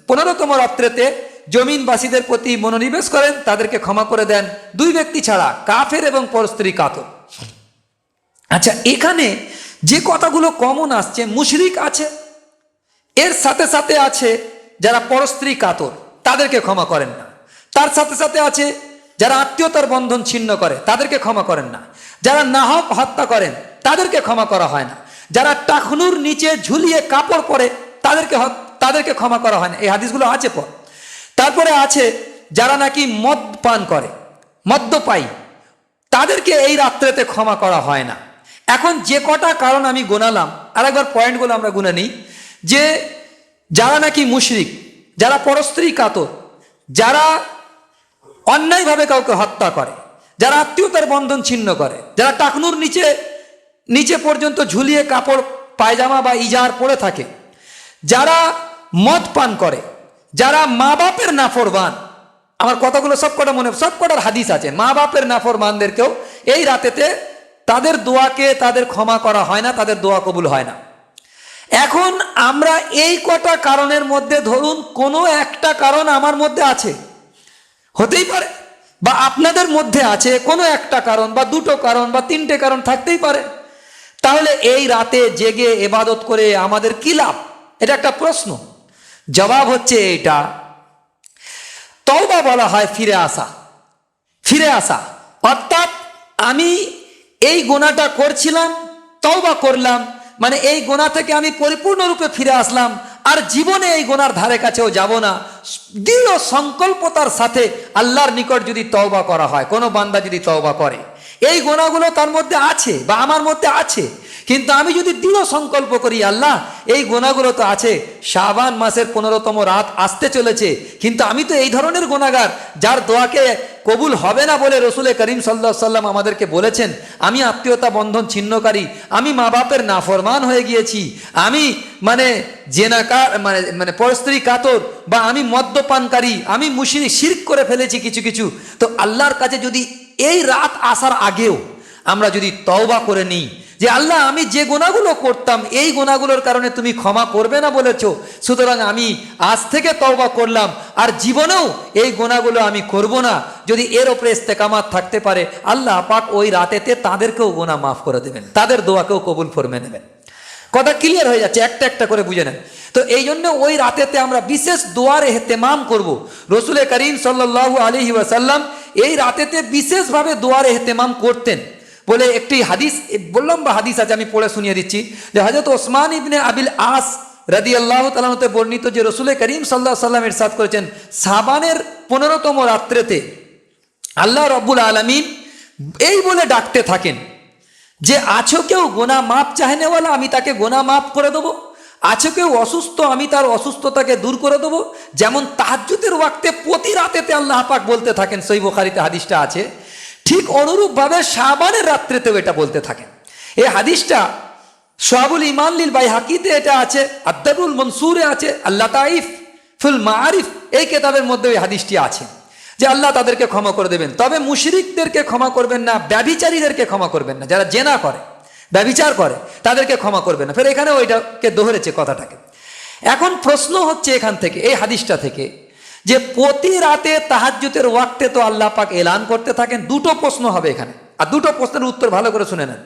15তম রাত্রেতে জমিনবাসীদের প্রতি মনোনিবেশ করেন, তাদেরকে ক্ষমা করে দেন, দুই ব্যক্তি ছাড়া, কাফের এবং পরস্ত্রী কাতর। আচ্ছা, এখানে যে কথাগুলো কমন আসছে, মুশরিক আছে, এর সাথে সাথে আছে যারা পরস্ত্রী কাতর, তাদেরকে ক্ষমা করেন না, তার সাথে সাথে আছে যারা আত্মীয়তার বন্ধন ছিন্ন করে, তাদেরকে ক্ষমা করেন না, যারা নাহক হত্যা করেন তাদেরকে ক্ষমা করা হয় না, যারা টাকনুর নিচে ঝুলিয়ে কাপড় পরে তাদেরকে ক্ষমা করা হয় না, এই হাদিসগুলো আছে পর। তারপরে আছে যারা নাকি মদ পান করে, মদ্যপায়ী, তাদেরকে এই রাত্রেতে ক্ষমা করা হয় না। এখন যে কটা কারণ আমি গোনালাম, আরেকবার পয়েন্টগুলো আমরা গুনে নিই, যে যারা নাকি মুশরিক, যারা পরস্ত্রী কাতর, যারা অন্যায়ভাবে কাউকে হত্যা করে, যারা আত্মীয়তার বন্ধন ছিন্ন করে, যারা টাকনুর নিচে পর্যন্ত ঝুলিয়ে কাপড় পায়জামা বা ইজার পরে থাকে, যারা মদ পান করে, যারা মা বাপের নাফরমান, আমার কথাগুলো সবকটা সবকটার হাদিস আছে, মা বাপের নাফরমানদেরকেও এই রাতেতে তাদের দোয়াকে তাদের ক্ষমা করা হয় না, তাদের দোয়া কবুল হয় না। এখন আমরা এই কটা কারণের মধ্যে ধরুন কোনো একটা কারণ আমার মধ্যে আছে, হতেই পারে, বা আপনাদের মধ্যে আছে কোনো একটা কারণ বা দুটো কারণ বা তিনটে কারণ থাকতেই পারে, তাহলে এই রাতে জেগে ইবাদত করে আমাদের কি লাভ? এটা একটা প্রশ্ন। জবাব হচ্ছে এইটা, তওবা বলা হয় ফিরে আসা, অর্থাৎ আমি এই গুনাহটা করছিলাম, তওবা করলাম, মানে এই গুনাহ থেকে আমি পরিপূর্ণরূপে ফিরে আসলাম, আর জীবনে এই গুনার ধারে কাছেও যাব না। দৃঢ় সংকল্পতার সাথে আল্লাহর নিকট যদি তওবা করা হয়, কোনো বান্দা যদি তওবা করে, এই গুনাহগুলো তার মধ্যে আছে বা আমার মধ্যে আছে, কিন্তু আমি যদি দৃঢ় সংকল্প করি, আল্লাহ এই গুনাহগুলো তো আছে, শাবান মাসের 15তম রাত আসতে চলেছে, কিন্তু আমি তো এই ধরনের গুনাহগার যার দোয়াকে কবুল হবে না বলে রসুল করিম সাল্লাল্লাহু আলাইহি সাল্লাম আমাদেরকে বলেছেন, আমি আত্মীয়তা বন্ধন ছিন্নকারী, আমি মা বাপের নাফরমান হয়ে গিয়েছি, আমি জেনাকার মানে পরস্ত্রী কাতর, বা আমি মদ্যপানকারী, আমি মুশরিক শিরক করে ফেলেছি কিছু। তো আল্লাহর কাছে যদি এই রাত আসার আগেও আমরা যদি তওবা করে নিই যে আল্লাহ আমি যে গুনাহগুলো করতাম এই গুনাহগুলোর কারণে তুমি ক্ষমা করবে না বলেছো, সুতরাং আমি আজ থেকে তওবা করলাম, আর জীবনেও এই গুনাহগুলো আমি করব না, যদি এর ওপরে ইস্তেকামাত থাকতে পারে, আল্লাহ পাক ওই রাতেতে তাদেরকেও গুনাহ মাফ করে দেবেন, তাদের দোয়াকেও কবুল ফরমে নেবেন। কথা ক্লিয়ার হয়ে যাচ্ছে, একটা একটা করে বুঝে নেন। তো এই জন্য ওই রাতেতে আমরা বিশেষ দোয়ার এহতেমাম করব। রসুল করিম সাল্লাল্লাহু আলাইহি ওয়াসাল্লাম এই রাতেতে বিশেষভাবে দোয়ার এহতেমাম করতেন বলে একটি হাদিস বললাম, বা হাদিস আছে, আমি পড়ে শুনিয়ে দিচ্ছি, যে হযরত ওসমান ইবনে আবিল আস রাদিয়াল্লাহু তাআলা আনহু বর্ণিত যে রসুল করিম সাল্লাল্লাহু আলাইহি ওয়াসাল্লাম ইরশাদ করেছেন, শাবানের 15তম রাত্রেতে আল্লাহ রব্বুল আলামিন এই বলে ডাকতে থাকেন যে আছো কেউ গুনাহ মাপ চাহেনেওয়ালা, আমি তাকে গুনাহ মাফ করে দেবো। আছে কেউ অসুস্থ, আমি তার অসুস্থতাকে দূর করে দেবো। যেমন তাহাজ্জুদের ওয়াক্তে প্রতি রাতেতে আল্লাহ পাক বলতে থাকেন, সহিহ বুখারীতে হাদিসটা আছে, ঠিক অনুরূপভাবে শাবানের রাত্রেতেও এটা বলতে থাকেন। এই হাদিসটা শুআবুল ঈমান লিল বাইহাকিতে এটা আছে, আদ-দুররুল মনসুরে আছে, আল-লাতাইফ ফিল মাআরিফ এই কিতাবের মধ্যে এই হাদিসটি আছে যে আল্লাহ তাদেরকে ক্ষমা করে দেবেন, তবে মুশরিকদেরকে ক্ষমা করবেন না, ব্যভিচারীদেরকে ক্ষমা করবেন না, যারা জেনা করে, ব্যভিচার করে, তাদেরকে ক্ষমা করবেন না। ফের এখানে ওইটাকে দোহরেছে কথাটাকে। এখন প্রশ্ন হচ্ছে এখান থেকে, এই হাদিসটা থেকে, যে প্রতি রাতে তাহাজ্জুদের ওয়াক্তে তো আল্লাহ পাক এলান করতে থাকেন। দুটো প্রশ্ন হবে এখানে, আর দুটো প্রশ্নের উত্তর ভালো করে শুনে নেন।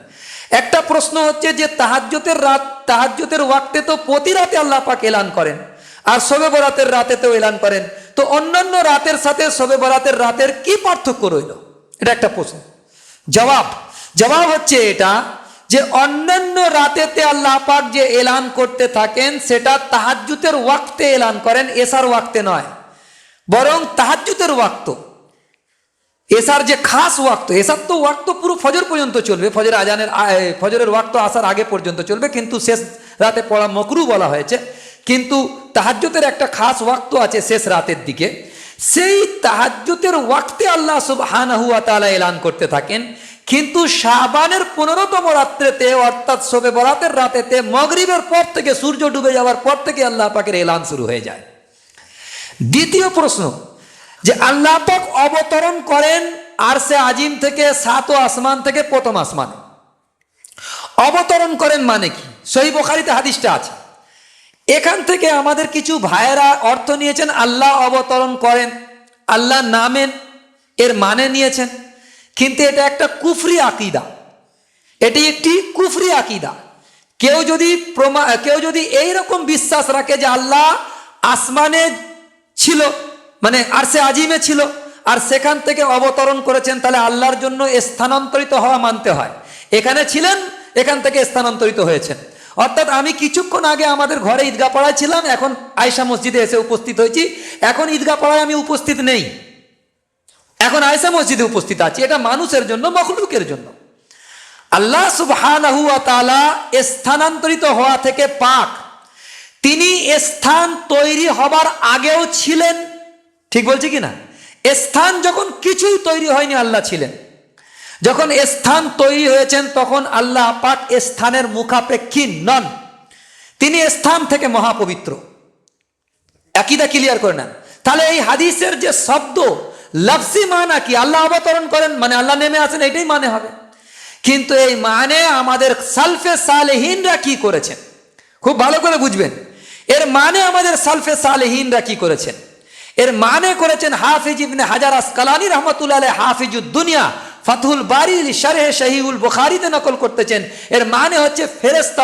একটা প্রশ্ন হচ্ছে যে তাহাজ্জুদের ওয়াক্তে তো প্রতি রাতে আল্লাহ পাক এলান করেন, আর শবে বরাতের রাতেতেও এলান করেন, তো অন্যান্য রাতের সাথে শবে বরাতের রাতের কি পার্থক্য রইল? এটা একটা প্রশ্ন। জবাব হচ্ছে এটা যে অন্যান্য রাতেতে আল্লাহ পাক যে এলান করতে থাকেন সেটা তাহাজ্জুদের ওয়াক্তে এলান করেন, এশার ওয়াক্তে নয়। বরং তাহাজ্জুদের ওয়াক্ত, এশার যে খাস ওয়াক্ত, এশার তো ওয়াক্ত পুরো ফজর পর্যন্ত চলবে, ফজরের ওয়াক্ত আসার আগে পর্যন্ত চলবে, কিন্তু শেষ রাতে পড়া মাকরুহ বলা হয়েছে। কিন্তু তাহাজ্জুদের একটা খাস ওয়াক্ত আছে শেষ রাতের দিকে, সেই তাহাজ্জুদের ওয়াক্তে আল্লাহ সুবহানাহু ওয়া তাআলা এলান করতে থাকেন। কিন্তু শাবানের 15তম রাত্রেতে, অর্থাৎ শবে বরাতের রাতেতে মাগরিবের পর থেকে, সূর্য ডুবে যাওয়ার পর থেকে আল্লাহ পাকের এলান শুরু হয়ে যায়। দ্বিতীয় প্রশ্ন, যে আল্লাহ পাক অবতরণ করেন আরশে আজিম থেকে, 7 আসমান থেকে প্রথম আসমানে অবতরণ করেন মানে কি? সহিহ বুখারীতে হাদিসটা আছে। এখান থেকে আমাদের কিছু ভাইয়েরা অর্থ নিয়েছেন আল্লাহ অবতরণ করেন, আল্লাহ নামেন, এর মানে নিয়েছেন, কিন্তু এটা একটা কুফরি আকীদা। এটি একটি কুফরি আকীদা। কেউ যদি এইরকম বিশ্বাস রাখে যে আল্লাহ আসমানে ছিল, মানে আরশে আজিমে ছিল, আর সেখান থেকে অবতরণ করেছেন, তাহলে আল্লাহর জন্য স্থানান্তরিত হওয়া মানতে হয়। এখানে ছিলেন, এখান থেকে স্থানান্তরিত হয়েছেন। অর্থাৎ আমি কিছুক্ষণ আগে আমাদের ঘরে ঈদগাহ পাড়ায় ছিলাম, এখন আয়েশা মসজিদে এসে উপস্থিত হয়েছি। এখন ঈদগাহ পাড়ায় আমি উপস্থিত নেই, এখন আয়েশা মসজিদে উপস্থিত আছি। এটা মানুষের জন্য, মখলুকের জন্য। আল্লাহ সুবহানাহু ওয়া তাআলা স্থানান্তরিত হওয়া থেকে পাক। তিনি স্থান তৈরি হবার আগেও ছিলেন, ঠিক বলছি কি না? স্থান যখন কিছুই তৈরি হয়নি আল্লাহ ছিলেন, যখন স্থান তৈরি হয়েছেন তখন আল্লাহ পাক স্থানের মুখাপেক্ষী নন। তিনি স্থান থেকে মহাপবিত্র। আকীদা ক্লিয়ার করে নেন। তাহলে এই হাদিসের যে শব্দ, লফজি মানা কি? আল্লাহ অবতরণ করেন মানে আল্লাহ নেমে আসেন, এটাই মানে হবে। কিন্তু এই মানে আমাদের সালফে সালেহিনরা কি করেছেন, খুব ভালো করে বুঝবেন। এর মানে আমাদের সালফে সালেহিনরা কি করেছেন? এর মানে করেছেন হাফিজ ইবনে হাজার আসকালানী রাহমাতুল্লাহ আলাইহি, হাফিজুদ দুনিয়া, ফাতহুল বারি শারহে সহিহুল বুখারীতে নকল করতেছেন। এর মানে হচ্ছে ফেরেশতা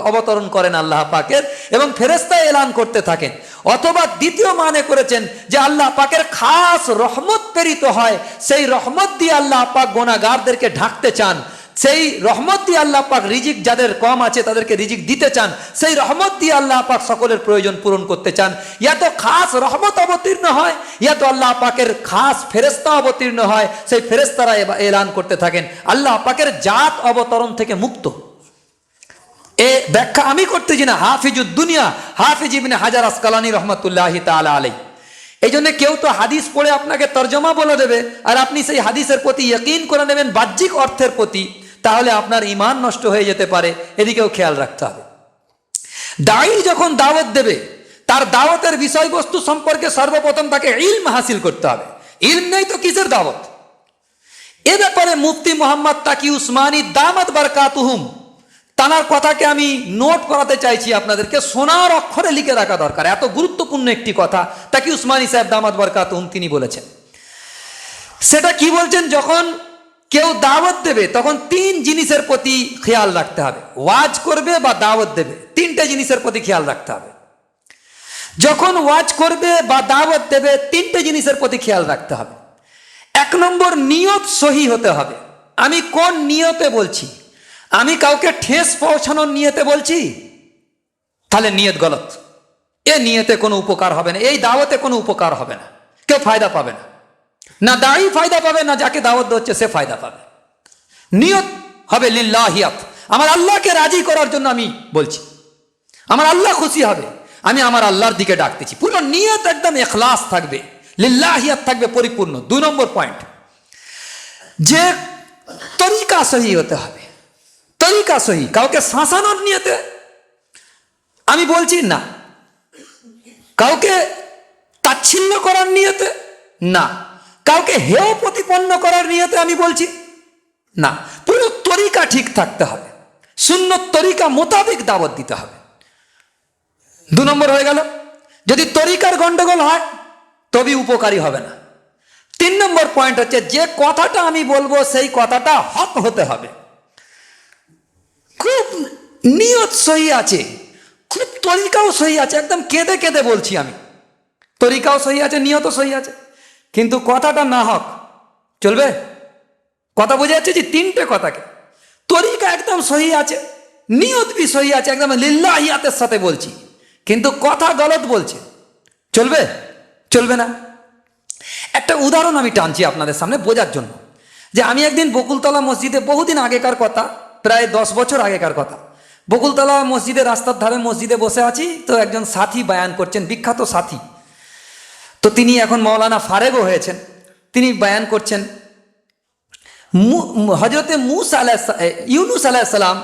অবতরণ করেন আল্লাহ পাকের, এবং ফেরেশতা এলান করতে থাকেন। অথবা দ্বিতীয় মানে করেছেন যে আল্লাহ পাকের খাস রহমত প্রেরিত হয়, সেই রহমত দিয়ে আল্লাহ পাক গুনাহগারদেরকে ঢাকতে চান, সেই রহমত দিয়ে আল্লাহ পাক রিজিক যাদের কম আছে তাদেরকে রিজিক দিতে চান, সেই রহমত দিয়ে আল্লাহ পাক সকলের প্রয়োজন পূরণ করতে চান। ইয়া তো খাস রহমত অবতীর্ণ হয়, ইয়া তো আল্লাহ পাকের খাস ফেরেশতা অবতীর্ণ হয়, সেই ফেরেশতারা এলান করতে থাকেন আল্লাহ পাকের জাত অবতরণ থেকে মুক্ত। এ ব্যাখ্যা আমি করতেছি না, হাফিজুদ দুনিয়া হাফিজ ইবনে হাজার আসকালানী রহমাতুল্লাহি তাআলা আলাইহি। এই জন্য কেউ তো হাদিস পড়ে আপনাকে তর্জমা বলে দেবে, আর আপনি সেই হাদিসের প্রতি ইয়াকিন করে নেবেন বাহ্যিক অর্থের প্রতি, তাহলে আপনার ঈমান নষ্ট হয়ে যেতে পারে। এদিকেও খেয়াল রাখতে হবে। দাঈ যখন দাওয়াত দেবে, তার দাওয়াতের বিষয়বস্তু সম্পর্কে সর্বপ্রথম তাকে ইলম হাসিল করতে হবে। ইলম নেই তো কিসের দাওয়াত? এ ব্যাপারে মুফতি মোহাম্মদ তাকি উসমানী দামাত বারকাতুহুম, তানার কথাকে আমি নোট করাতে চাইছি আপনাদেরকে, সোনার অক্ষরে লিখে রাখা দরকার। এত গুরুত্বপূর্ণ একটি কথা তাকি উসমানী সাহেব দামাত বারকাতুহুম তিনি বলেছেন। সেটা কি বলছেন? যখন কেউ দাওয়াত দেবে তখন 3 জিনিসের প্রতি খেয়াল রাখতে হবে। ওয়াজ করবে বা দাওয়াত দেবে, 3টে জিনিসের প্রতি খেয়াল রাখতে হবে। যখন ওয়াজ করবে বা দাওয়াত দেবে 3টে জিনিসের প্রতি খেয়াল রাখতে হবে। 1 নম্বর, নিয়ত সহি হতে হবে। আমি কোন নিয়তে বলছি? আমি কাউকে ঠেস পৌঁছানোর নিয়তে বলছি, তাহলে নিয়ত গলত। এ নিয়তে কোনো উপকার হবে না, এই দাওয়াতে কোনো উপকার হবে না, কেউ ফায়দা পাবে না। না দাঈ ফায়দা পাবে, না যাকে দাওয়াত হচ্ছে সে ফায়দা পাবে। নিয়ত হবে লিল্লাহিয়াত, আমার আল্লাহকে রাজি করার জন্য আমি বলছি। আমার আল্লাহ খুশি হবে, আমি আমার আল্লাহর দিকে ডাকতেছি, পুরো নিয়ত একদম এখলাস থাকবে, লিল্লাহিয়াত থাকবে পরিপূর্ণ। 2 নম্বর পয়েন্ট, যে তরিকা সহি হতে হবে। তরিকা সহি, কাউকে শাসানোর নিয়তে আমি বলছি না, কাউকে তাচ্ছিল্য করার নিয়তে না, কাউকে হেয় প্রতিপন্ন করার নিয়তে আমি বলছি না, পুরো তরিকা ঠিক থাকতে হবে, সুন্নত তরিকা মোতাবেক দাওয়াত দিতে হবে। 2 নম্বর হয়ে গেল। যদি তরিকার গন্ডগোল হয় তবে উপকারী হবে না। 3 নম্বর পয়েন্ট হচ্ছে, যে কথাটা আমি বলবো সেই কথাটা হক হতে হবে, খুব নিয়ত সহি আছে, খুব তরিকাও সহি আছে, একদম কেঁদে কেঁদে বলছি আমি, তরিকাও সহি আছে, নিয়তও সহি আছে, কিন্তু কথাটা না হক, চলবে? কথা বোঝা যাচ্ছে যে 3টে কথাকে, তরিকা একদম সহি আছে, নিয়ত বি সহি আছে, একদম লিল্লাহিয়াতের সাথে বলছি, কিন্তু কথা গলত বলছে, চলবে? চলবে না। একটা উদাহরণ আমি টানছি আপনাদের সামনে বোঝার জন্য, যে আমি একদিন বকুলতলা মসজিদে, বহুদিন আগেকার কথা, প্রায় 10 বছর আগেকার কথা, বকুলতলা মসজিদে রাস্তার ধারে মসজিদে বসে আছি, তো একজন সাথী বায়ান করছেন, বিখ্যাত সাথী, তো তিনি এখন মৌলানা ফারেগও হয়েছেন, তিনি বায়ান করছেন হজরতে ইউনুস আলাইহিস সালাম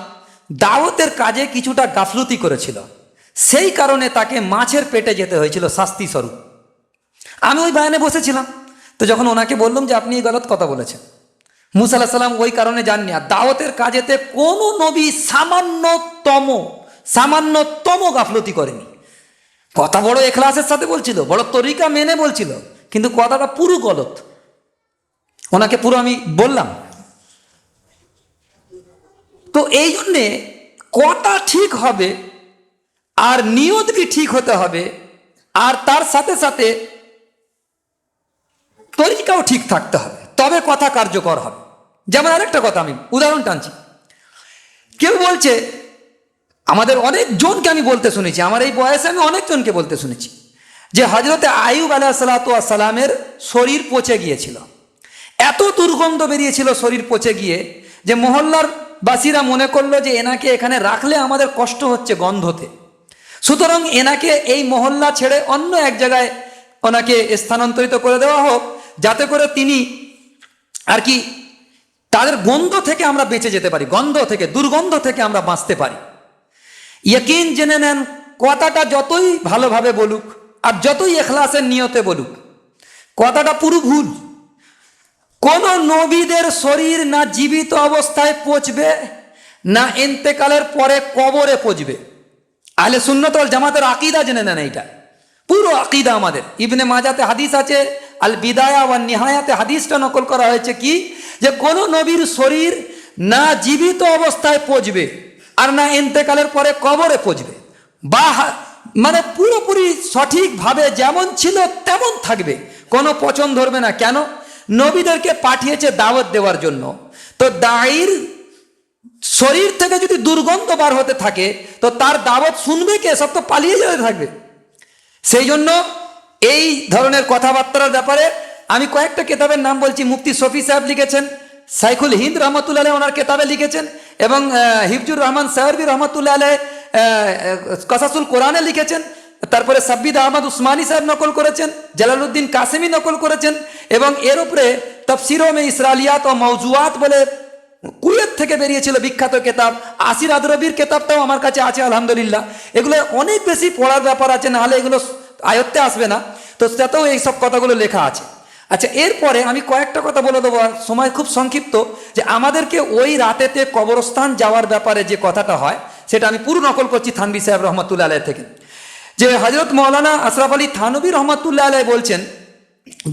দাওয়াতের কাজে কিছুটা গাফলতি করেছিল, সেই কারণে তাকে মাছের পেটে যেতে হয়েছিল শাস্তি স্বরূপ। আমি ওই বায়ানে বসেছিলাম, তো যখন ওনাকে বললাম যে আপনি এই গলত কথা বলেছেন, মুসা আলাইহিস সালাম ওই কারণে যাননি, আর দাওয়াতের কাজেতে কোনো নবী সামান্যতম গাফলতি করেনি, কথা বড় এখলাসের সাথে বলছিল, বড় তরিকা মেনে বলছিল, কিন্তু কথাটা পুরো গলত। ওনাকে পুরো আমি বললাম। তো এই জন্যে কথা ঠিক হবে, আর নিয়ত কি ঠিক হতে হবে, আর তার সাথে সাথে তরিকাও ঠিক থাকতে হবে, তবে কথা কার্যকর হবে। যেমন আরেকটা কথা আমি উদাহরণ টানছি, কেউ বলছে, আমাদের অনেকজনকে আমি বলতে শুনেছি, আমার এই বয়সে আমি অনেকজনকে বলতে শুনেছি, যে হজরতে আইয়ুব আলাইহিসসালামের শরীর পচে গিয়েছিল, এত দুর্গন্ধ বেরিয়েছিল শরীর পচে গিয়ে, যে মহল্লার বাসীরা মনে করলো যে এনাকে এখানে রাখলে আমাদের কষ্ট হচ্ছে গন্ধতে, সুতরাং এনাকে এই মহল্লা ছেড়ে অন্য এক জায়গায় ওনাকে স্থানান্তরিত করে দেওয়া হোক, যাতে করে তিনি আর কি তাদের গন্ধ থেকে আমরা বেঁচে যেতে পারি, গন্ধ থেকে, দুর্গন্ধ থেকে আমরা বাঁচতে পারি। ইয়াকিন জেনে নেন, কথাটা যতই ভালোভাবে বলুক আর যতই এখলাসের নিয়তে বলুক, কথাটা পুরো ভুল। কোন নবীদের শরীর না জীবিত অবস্থায় পচবে, না ইন্তেকালের পরে কবরে পচবে। আহলে সুন্নাত ওয়াল জামাতের আকীদা জেনে নেন, এইটা পুরো আকীদা আমাদের। ইবনে মাজাতে হাদিস আছে, আল বিদায়া ওয়ান নিহায়াতে হাদিসটা নকল করা হয়েছে কি, যে কোন নবীর শরীর না জীবিত অবস্থায় পচবে আর না ইন্তেকালের পরে কবরে পচবে, বা মানে পুরোপুরি সঠিকভাবে যেমন ছিল তেমন থাকবে, কোনো পচন ধরবে না। কেন? নবীদেরকে পাঠিয়েছে দাওয়াত দেওয়ার জন্য, তো দায়ীর শরীর থেকে যদি দুর্গন্ধ বার হতে থাকে, তো তার দাওয়াত শুনবে কে? সব তো পালিয়ে যেতে থাকবে। সেই জন্য এই ধরনের কথাবার্তার ব্যাপারে আমি কয়েকটা কেতাবের নাম বলছি। মুফতি শফি সাহেব লিখেছেন, সাইখুল হিন্দ রহমতুল্লাহ আলাইহি ওনার কেতাবে লিখেছেন, এবং হিফজুর রহমান সাহেরবি রহমতুল্লাহ আলাইহি কসাসুল কোরআনে লিখেছেন, তারপরে সাব্বিদ আহমদ উসমানী সাহেব নকল করেছেন, জালালউদ্দিন কাসেমি নকল করেছেন, এবং এর উপরে তাফসীর মে ইসরাইলিয়াত ও মওজুআত বলে কুয়েত থেকে বেরিয়েছিল বিখ্যাত কেতাব, আসির আদরবির কেতাবটাও আমার কাছে আছে আলহামদুলিল্লাহ। এগুলো অনেক বেশি পড়ার ব্যাপার আছে, নাহলে এগুলো আয়ত্তে আসবে না, তো সেটাতেও এই সব কথাগুলো লেখা আছে। আচ্ছা, এরপরে আমি কয়েকটা কথা বলে দেবো, সময় খুব সংক্ষিপ্ত, যে আমাদেরকে ওই রাতেতে কবরস্থান যাওয়ার ব্যাপারে যে কথাটা হয়, সেটা আমি পুরো নকল করছি থানভী সাহেব রহমতুল্লাহ আলাইহি থেকে, যে হযরত মাওলানা আশরাফ আলী থানভী রহমতুল্লাহ আলাইহি বলছেন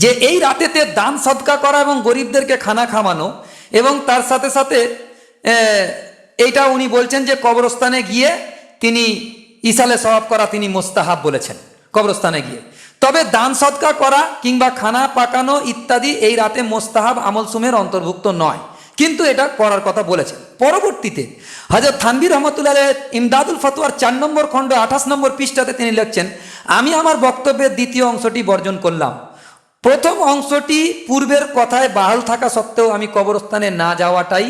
যে এই রাতেতে দান সদকা করা এবং গরিবদেরকে খানা খাওয়ানো, এবং তার সাথে সাথে এইটা উনি বলছেন যে কবরস্থানে গিয়ে তিনি ইসালে সওয়াব করা তিনি মোস্তাহাব বলেছেন কবরস্থানে গিয়ে। তবে দান সদকা করা কিংবা খানা পাকানো ইত্যাদি এই রাতে মোস্তাহাব আমল সুমের অন্তর্ভুক্ত নয়, কিন্তু এটা করার কথা বলেছেন। পরবর্তীতে হযরত থানভী রহমতুল্লাহ আলাইহি ইমদাদুল ফতোয়ার 4 নম্বর খণ্ড 28 নম্বর পৃষ্ঠাতে তিনি লিখছেন, আমি আমার বক্তব্যের দ্বিতীয় অংশটি বর্জন করলাম। প্রথম অংশটি পূর্বের কথায় বাহাল থাকা সত্ত্বেও আমি কবরস্থানে না যাওয়াটাই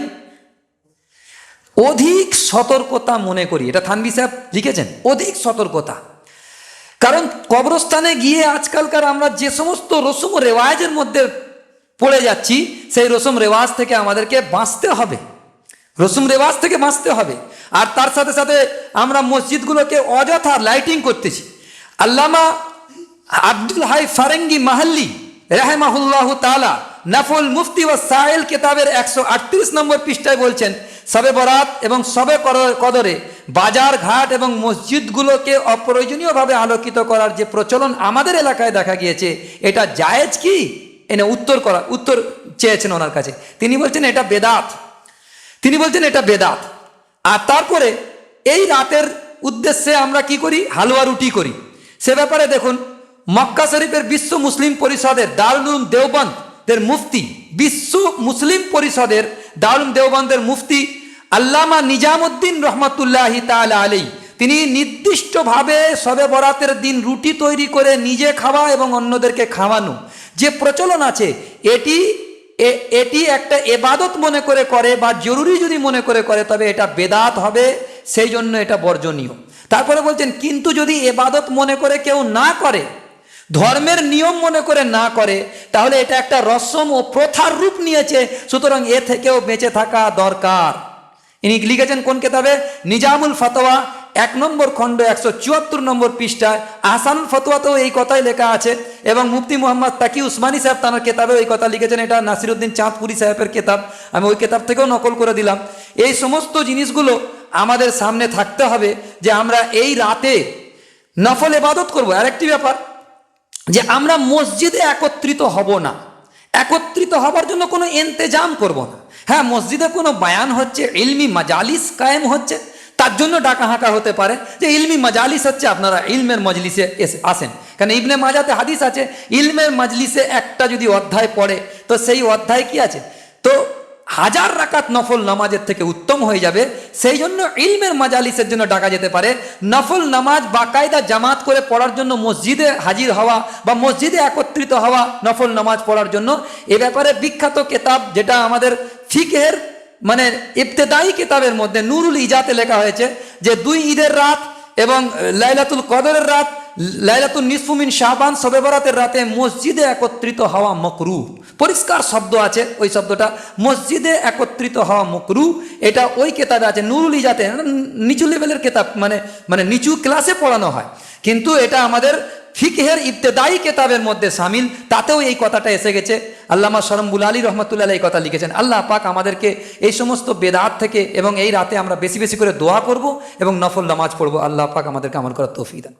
অধিক সতর্কতা মনে করি। এটা থানভী সাহেব লিখেছেন, অধিক সতর্কতা। কারণ কবরস্থানে গিয়ে আজকালকার আমরা যে সমস্ত রসম ও রেওয়াজের মধ্যে পড়ে যাচ্ছি, সেই রসম রেওয়াজ থেকে আমাদেরকে বাঁচতে হবে, রসম রেওয়াজ থেকে বাঁচতে হবে। আর তার সাথে সাথে আমরা মসজিদগুলোকে অযথা লাইটিং করতেছি। আল্লামা আব্দুল হাই ফারেঙ্গি মাহাল্লি রাহেমাহুল্লাহ তাআলা নাফুল মুফতি ওয়া সাইল কিতাবের 138 নম্বর পৃষ্ঠায় বলছেন, শবে বরাত এবং শবে কদরে বাজার ঘাট এবং মসজিদগুলোকে অপ্রয়োজনীয়ভাবে আলোকিত করার যে প্রচলন আমাদের এলাকায় দেখা গিয়েছে, এটা জায়েজ কি? এনে উত্তর চেয়েছেন ওনার কাছে। তিনি বলছেন এটা বেদাত, তিনি বলছেন এটা বেদাত। আর তারপরে এই রাতের উদ্দেশ্যে আমরা কি করি? হালুয়া রুটি করি। সে ব্যাপারে দেখুন, মক্কা শরীফের বিশ্ব মুসলিম পরিষদের দারুল উলুম দেওবন্দের মুফতি, বিশ্ব মুসলিম পরিষদের দারুল উলুম দেওবন্দের মুফতি আল্লামা নিজামুদ্দিন রহমতুল্লাহি তাআলা আলাইহি, তিনি নির্দিষ্টভাবে শবে বরাতের দিন রুটি তৈরি করে নিজে খাওয়া এবং অন্যদেরকে খাওয়ানো যে প্রচলন আছে, এটি একটা এবাদত মনে করে বা জরুরি যদি মনে করে তবে এটা বেদাত হবে, সেই জন্য এটা বর্জনীয়। তারপরে বলছেন, কিন্তু যদি এবাদত মনে করে কেউ না করে, ধর্মের নিয়ম মনে করে না করে, তাহলে এটা একটা রসম ও প্রথার রূপ নিয়েছে, সুতরাং এ থেকেও বেঁচে থাকা দরকার। ইনি লিখেছেন কোন কেতাবে? নিজামুল ফতোয়া 1 নম্বর খণ্ড 174 নম্বর পৃষ্ঠায়। আহসানুল ফতোয়াতেও এই কথাই লেখা আছে এবং মুফতি মোহাম্মদ তাকি উসমানী সাহেব তাঁর কেতাবেও এই কথা লিখেছেন। এটা নাসিরউদ্দিন চাঁদপুরি সাহেবের কেতাব, আমি ওই কেতাব থেকেও নকল করে দিলাম। এই সমস্ত জিনিসগুলো আমাদের সামনে থাকতে হবে যে আমরা এই রাতে নফল ইবাদত করব। আরেকটি ব্যাপার যে আমরা মসজিদে একত্রিত হব না, একত্রিত হবার জন্য কোনো ইন্তেজাম করব না। হ্যাঁ, মসজিদে কোনো বায়ান হচ্ছে, ইলমি মাজালিস কায়েম হচ্ছে, তার জন্য ডাকা হাঁকা হতে পারে যে ইলমি মাজালিস হচ্ছে, আপনারা ইলমের মজলিসে আসেন। কারণ ইবনে মাজাতে হাদিস আছে, ইলমের মজলিসে একটা যদি অধ্যায় পড়ে তো সেই অধ্যায় কি আছে, তো 1000 রাকাত নফল নামাজের থেকে উত্তম হয়ে যাবে। সেই জন্য ইলমের মাজালিসের জন্য ডাকা যেতে পারে। নফল নামাজ বাকায়দা জামাত করে পড়ার জন্য মসজিদে হাজির হওয়া বা মসজিদে একত্রিত হওয়া নফল নামাজ পড়ার জন্য, এ ব্যাপারে বিখ্যাত কেতাব যেটা আমাদের ফিকহের মানে ইবতেদায়ী কিতাবের মধ্যে নুরুল ইজাতে লেখা হয়েছে যে 2 ঈদের রাত এবং লাইলাতুল কদরের রাত, লাইলাতুল নিসফু মিন শাবান, শবে বরাতের রাতে মসজিদে একত্রিত হওয়া মাকরুহ। পরিষ্কার শব্দ আছে, ওই শব্দটা মসজিদে একত্রিত হওয়া মাকরুহ, এটা ওই কেতাবে আছে নুরুল ইজাতে। নিচু লেভেলের কেতাব, মানে নিচু ক্লাসে পড়ানো হয়, কিন্তু এটা আমাদের ফিকহের ইবতেদায়ী কেতাবের মধ্যে শামিল, তাতেও এই কথাটা এসে গেছে। আল্লামা শরম্বুল আলী রহমতুল্লাহ এই কথা লিখেছেন। আল্লাহ পাক আমাদেরকে এই সমস্ত বেদাত থেকে এবং এই রাতে আমরা বেশি বেশি করে দোয়া করব এবং নফল নামাজ পড়ব। আল্লাহ পাক আমাদেরকে আমল করার তৌফিক দান।